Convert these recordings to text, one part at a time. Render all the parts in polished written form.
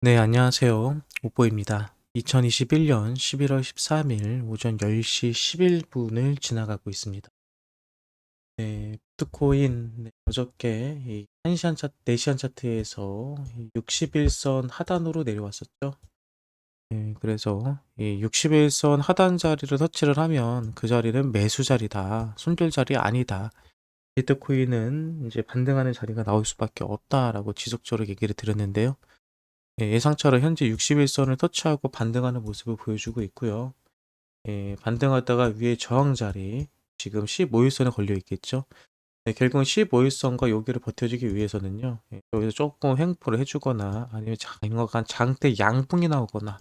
네, 안녕하세요. 오뽀입니다. 2021년 11월 13일 오전 10시 11분을 지나가고 있습니다. 네, 비트코인 어저께 이 1시간 차트, 4시간 차트에서 61선 하단으로 내려왔었죠. 네, 그래서 이 61선 하단 자리를 터치를 하면 그 자리는 매수 자리다, 손절 자리 아니다. 비트코인은 이제 반등하는 자리가 나올 수밖에 없다라고 지속적으로 얘기를 드렸는데요. 예상처럼 현재 61선을 터치하고 반등하는 모습을 보여주고 있고요. 반등하다가 위에 저항 자리, 지금 15일선에 걸려 있겠죠. 결국은 15일선과 여기를 버텨주기 위해서는요. 여기서 조금 횡보를 해주거나 아니면 장악한 장대 양봉이 나오거나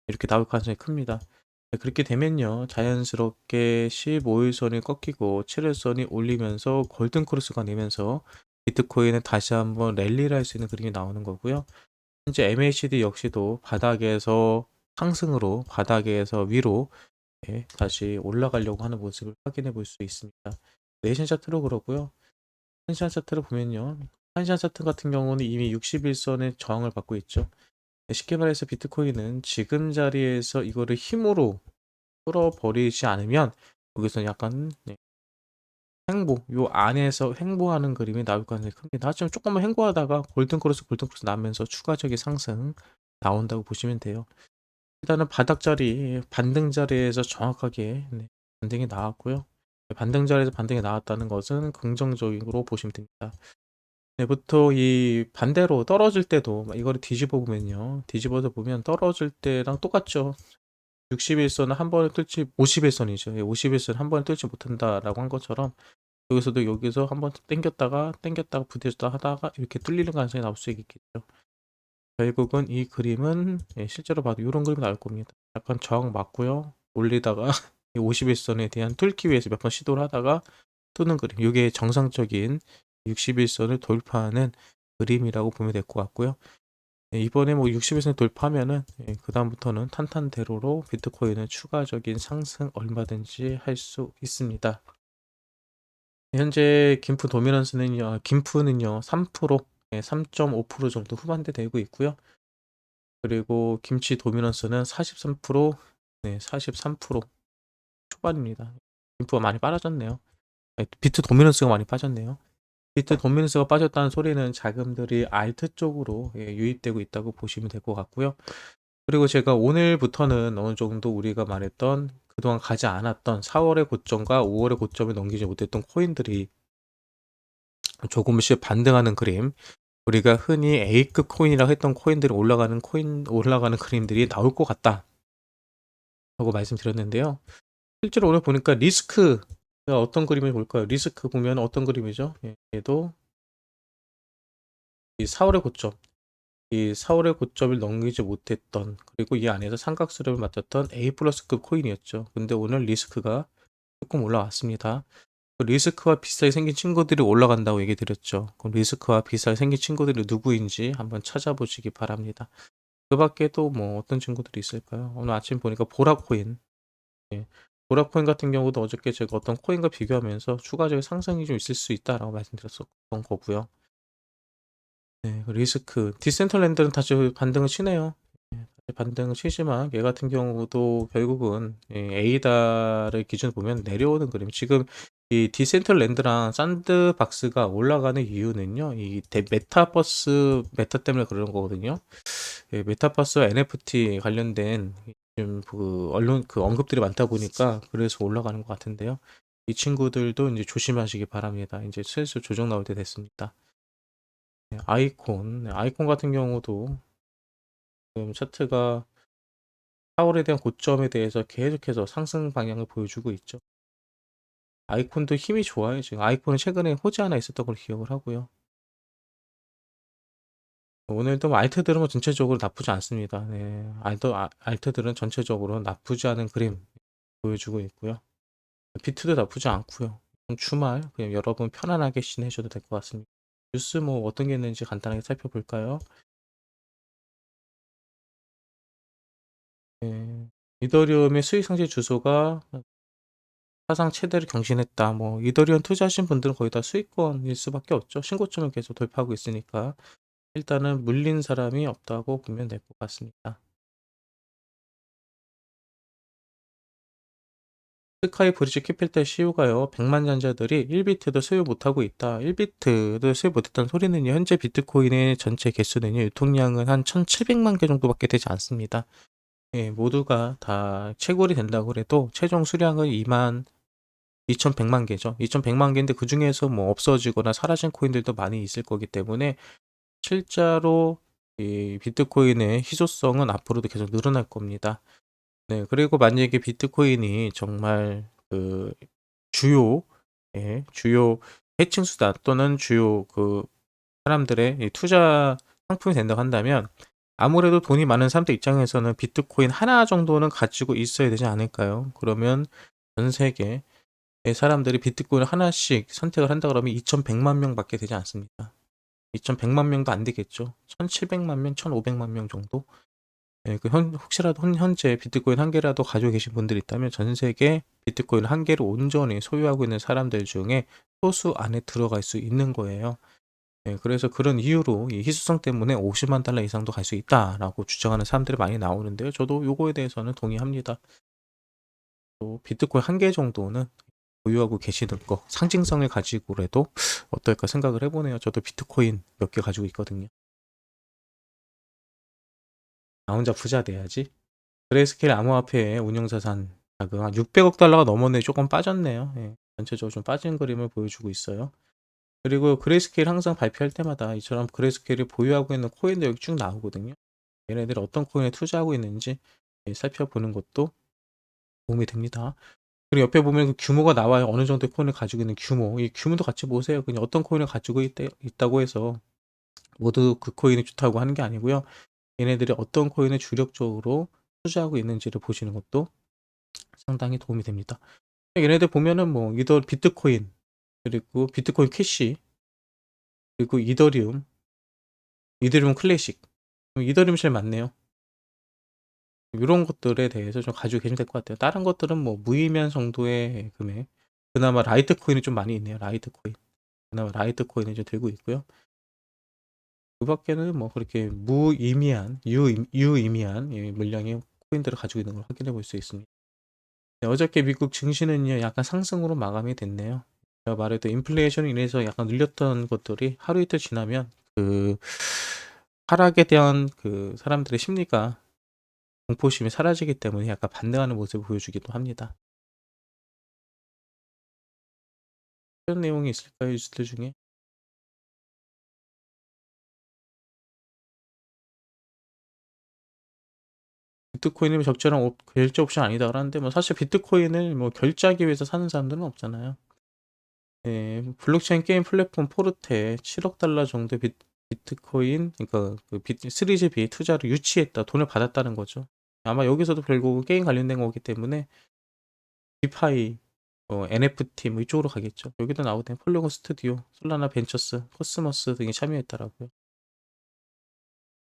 이렇게 나올 가능성이 큽니다. 그렇게 되면요. 자연스럽게 15일선이 꺾이고 7일선이 올리면서 골든 크로스가 내면서 비트코인은 다시 한번 랠리를 할 수 있는 그림이 나오는 거고요. 현재 MACD 역시도 바닥에서 상승으로 바닥에서 위로 다시 올라가려고 하는 모습을 확인해 볼 수 있습니다. 내신 차트로 그러고요. 1시간 차트를 보면요. 1시간 차트 같은 경우는 이미 61선의 저항을 받고 있죠. 쉽게 말해서 비트코인은 지금 자리에서 이거를 힘으로 끌어버리지 않으면 여기서 약간 횡보, 요 안에서 횡보하는 그림이 나올 가능성이 큽니다. 하지만 조금만 횡보하다가 골든크로스 나면서 추가적인 상승 나온다고 보시면 돼요. 일단은 바닥 자리, 반등 자리에서 정확하게 반등이 나왔고요. 반등 자리에서 반등이 나왔다는 것은 긍정적으로 보시면 됩니다. 보통 이 반대로 떨어질 때도 이거를 뒤집어 보면요. 뒤집어서 보면 떨어질 때랑 똑같죠. 61선은 한 번에 뚫지, 51선이죠. 51선 한 번에 뚫지 못한다라고 한 것처럼 여기서도 여기서 한번 땡겼다가 부딪혔다 하다가 이렇게 뚫리는 가능성이 나올 수 있겠죠. 결국은 이 그림은 실제로 봐도 이런 그림이 나올 겁니다. 약간 저항 맞고요. 올리다가 51선에 대한 뚫기 위해서 몇 번 시도를 하다가 뜨는 그림. 이게 정상적인 61선을 돌파하는 그림이라고 보면 될 것 같고요. 이번에 뭐 61선 돌파하면은 그 다음부터는 탄탄대로로 비트코인은 추가적인 상승 얼마든지 할 수 있습니다. 현재 김프는요 3%, 3.5% 정도 후반대 되고 있고요. 그리고 김치 도미넌스는 43%, 43% 초반입니다. 김프가 많이 빠졌네요. 비트 도미넌스가 많이 빠졌네요. 비트 도미넌스가 빠졌다는 소리는 자금들이 알트 쪽으로 유입되고 있다고 보시면 될 것 같고요. 그리고 제가 오늘부터는 어느 정도 우리가 말했던 그동안 가지 않았던 4월의 고점과 5월의 고점을 넘기지 못했던 코인들이 조금씩 반등하는 그림, 우리가 흔히 A급 코인이라고 했던 코인들이 올라가는 그림들이 나올 것 같다 라고 말씀드렸는데요. 실제로 오늘 보니까 리스크가 어떤 그림을 볼까요? 리스크 보면 어떤 그림이죠? 얘도 이 4월의 고점, 이 4월의 고점을 넘기지 못했던, 그리고 이 안에서 삼각수렴을 맞췄던 A 플러스급 코인이었죠. 근데 오늘 리스크가 조금 올라왔습니다. 리스크와 비슷하게 생긴 친구들이 올라간다고 얘기 드렸죠. 그럼 리스크와 비슷하게 생긴 친구들이 누구인지 한번 찾아보시기 바랍니다. 그 밖에 또 뭐 어떤 친구들이 있을까요? 오늘 아침 보니까 보라코인. 예. 보라코인 같은 경우도 어저께 제가 어떤 코인과 비교하면서 추가적인 상승이 좀 있을 수 있다라고 말씀드렸었던 거고요. 그 리스크, 디센털랜드는 다시 반등을 치네요. 다시 반등을 치지만 얘 같은 경우도 결국은 에이다를 기준으로 보면 내려오는 그림. 지금 이 디센털랜드랑 샌드박스가 올라가는 이유는요. 이 메타버스 메타 때문에 그러는 거거든요. 메타버스와 NFT 관련된 지금 그 언론 그 언급들이 많다 보니까 그래서 올라가는 것 같은데요. 이 친구들도 이제 조심하시기 바랍니다. 이제 슬슬 조정 나올 때 됐습니다. 아이콘 같은 경우도 지금 차트가 4월에 대한 고점에 대해서 계속해서 상승 방향을 보여주고 있죠. 아이콘도 힘이 좋아요. 지금 아이콘은 최근에 호재 하나 있었던 걸 기억을 하고요. 오늘도 뭐 알트들은 뭐 전체적으로 나쁘지 않습니다. 알트들은 전체적으로 나쁘지 않은 그림 보여주고 있고요. 비트도 나쁘지 않고요. 주말 그냥 여러분 편안하게 지내셔도 될 것 같습니다. 뉴스 뭐 어떤 게 있는지 간단하게 살펴볼까요? 이더리움의 수익 상실 주소가 사상 최대를 경신했다. 뭐 이더리움 투자하신 분들은 거의 다 수익권일 수밖에 없죠. 신고점을 계속 돌파하고 있으니까. 일단은 물린 사람이 없다고 보면 될 것 같습니다. 스카이 브리지 키필터 CU가요, 100만 잔자들이 1비트도 소유 못하고 있다. 1비트도 소유 못했다는 소리는요, 현재 비트코인의 전체 개수는요, 유통량은 한 1700만 개 정도밖에 되지 않습니다. 예, 모두가 다 채굴이 된다고 해도 최종 수량은 2만 2100만 개죠. 2100만 개인데 그 중에서 뭐 없어지거나 사라진 코인들도 많이 있을 거기 때문에 실제로 이 비트코인의 희소성은 앞으로도 계속 늘어날 겁니다. 네, 그리고 만약에 비트코인이 정말 그 주요, 예, 주요 해칭 수단 또는 주요 그 사람들의 이 투자 상품이 된다고 한다면 아무래도 돈이 많은 사람들 입장에서는 비트코인 하나 정도는 가지고 있어야 되지 않을까요? 그러면 전 세계의 사람들이 비트코인 하나씩 선택을 한다 그러면 2100만 명밖에 되지 않습니다. 2100만 명도 안 되겠죠. 1700만 명, 1500만 명 정도? 예, 혹시라도 현재 비트코인 한 개라도 가지고 계신 분들이 있다면 전 세계 비트코인 한 개를 온전히 소유하고 있는 사람들 중에 소수 안에 들어갈 수 있는 거예요. 예, 그래서 그런 이유로 이 희소성 때문에 50만 달러 이상도 갈 수 있다라고 주장하는 사람들이 많이 나오는데요. 저도 요거에 대해서는 동의합니다. 또 비트코인 한 개 정도는 보유하고 계시는 거, 상징성을 가지고라도 어떨까 생각을 해보네요. 저도 비트코인 몇 개 가지고 있거든요. 나 혼자 부자 돼야지. 그레이스케일 암호화폐 운용자산 자금 한 600억 달러가 넘었는데 조금 빠졌네요. 예, 전체적으로 좀 빠진 그림을 보여주고 있어요. 그리고 그레이스케일 항상 발표할 때마다 이처럼 그레이스케일이 보유하고 있는 코인들 여기 쭉 나오거든요. 얘네들이 어떤 코인에 투자하고 있는지 살펴보는 것도 도움이 됩니다. 그리고 옆에 보면 그 규모가 나와요. 어느 정도의 코인을 가지고 있는 규모. 이 규모도 같이 보세요. 그냥 어떤 코인을 가지고 있다고 해서 모두 그 코인이 좋다고 하는 게 아니고요. 얘네들이 어떤 코인을 주력적으로 투자하고 있는지를 보시는 것도 상당히 도움이 됩니다. 얘네들 보면은 뭐 비트코인, 그리고 비트코인 캐시, 그리고 이더리움 클래식, 이더리움 제일 많네요. 이런 것들에 대해서 좀 가지고 계시면 될 것 같아요. 다른 것들은 뭐 무의미한 정도의 금액. 그나마 라이트코인이 좀 많이 있네요. 라이트코인. 그나마 라이트코인을 좀 들고 있고요. 그 밖에는 뭐 그렇게 유의미한 물량의 코인들을 가지고 있는 걸 확인해 볼 수 있습니다. 네, 어저께 미국 증시는요, 약간 상승으로 마감이 됐네요. 제가 말했던 인플레이션으로 인해서 약간 눌렸던 것들이 하루 이틀 지나면 그 하락에 대한 그 사람들의 심리가, 공포심이 사라지기 때문에 약간 반등하는 모습을 보여주기도 합니다. 어떤 내용이 있을까요, 뉴스들 중에? 비트코인이 적절한 결제 옵션 아니다 그러는데 뭐 사실 비트코인을 뭐 결제하기 위해서 사는 사람들은 없잖아요. 예, 블록체인 게임 플랫폼 포르테 7억 달러 정도 비트코인, 그러니까 그 시리즈 B 투자를 유치했다, 돈을 받았다는 거죠. 아마 여기서도 결국 게임 관련된 거기 때문에 디파이, NFT 뭐 이쪽으로 가겠죠. 여기도 나오네. 폴리곤 스튜디오, 솔라나 벤처스, 코스모스 등이 참여했다라고요.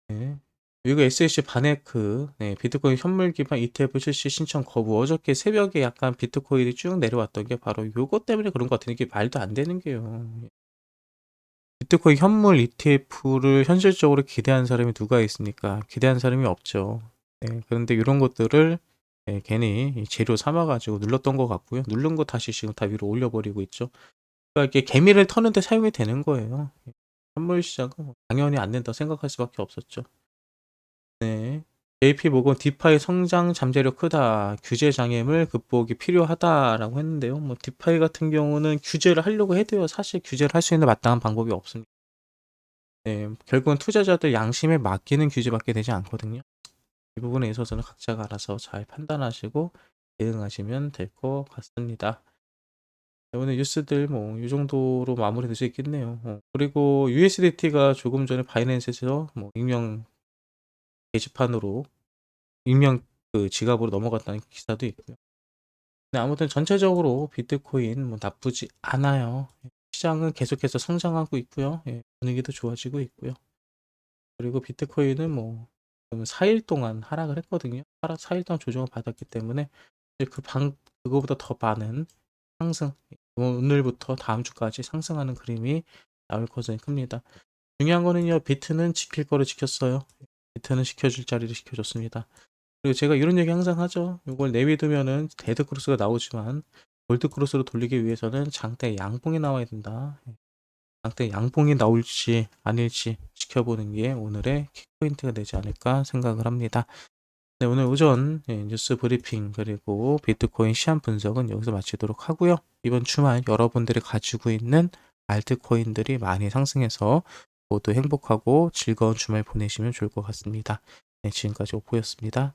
네. 그리고 SEC 바네크, 네, 비트코인 현물 기반 ETF 실시 신청 거부. 어저께 새벽에 약간 비트코인이 쭉 내려왔던 게 바로 요것 때문에 그런 것 같은데, 이게 말도 안 되는 게요. 비트코인 현물 ETF를 현실적으로 기대한 사람이 누가 있습니까? 기대한 사람이 없죠. 네, 그런데 이런 것들을 괜히 이 재료 삼아가지고 눌렀던 것 같고요. 누른 거 다시 지금 다 위로 올려버리고 있죠. 그러니까 이게 개미를 터는데 사용이 되는 거예요. 현물 시장은 뭐 당연히 안 된다 생각할 수밖에 없었죠. 네. JP 모건 디파이 성장 잠재력 크다. 규제 장애물 극복이 필요하다라고 했는데요. 뭐 디파이 같은 경우는 규제를 하려고 해도요, 사실 규제를 할 수 있는 마땅한 방법이 없습니다. 네, 결국은 투자자들 양심에 맡기는 규제밖에 되지 않거든요. 이 부분에 있어서는 각자가 알아서 잘 판단하시고 대응하시면 될 것 같습니다. 네, 오늘 뉴스들 뭐 이 정도로 마무리될 수 있겠네요. 그리고 USDT가 조금 전에 바이낸스에서 뭐 익명 게시판으로, 익명 그 지갑으로 넘어갔다는 기사도 있고요. 네, 아무튼 전체적으로 비트코인 뭐 나쁘지 않아요. 시장은 계속해서 성장하고 있고요. 예, 분위기도 좋아지고 있고요. 그리고 비트코인은 뭐 4일 동안 하락을 했거든요. 4일 동안 조정을 받았기 때문에 그거보다 더 많은 상승, 오늘부터 다음 주까지 상승하는 그림이 나올 것은 큽니다. 중요한 거는요. 비트는 지킬 거를 지켰어요. 비트는 지켜줄 자리를 지켜줬습니다. 그리고 제가 이런 얘기 항상 하죠. 이걸 내비두면은 데드 크로스가 나오지만 골드 크로스로 돌리기 위해서는 장대 양봉이 나와야 된다. 장대 양봉이 나올지 아닐지 지켜보는 게 오늘의 킥포인트가 되지 않을까 생각을 합니다. 네, 오늘 오전 뉴스 브리핑 그리고 비트코인 시황 분석은 여기서 마치도록 하고요. 이번 주말 여러분들이 가지고 있는 알트코인들이 많이 상승해서 모두 행복하고 즐거운 주말 보내시면 좋을 것 같습니다. 네, 지금까지 오포였습니다.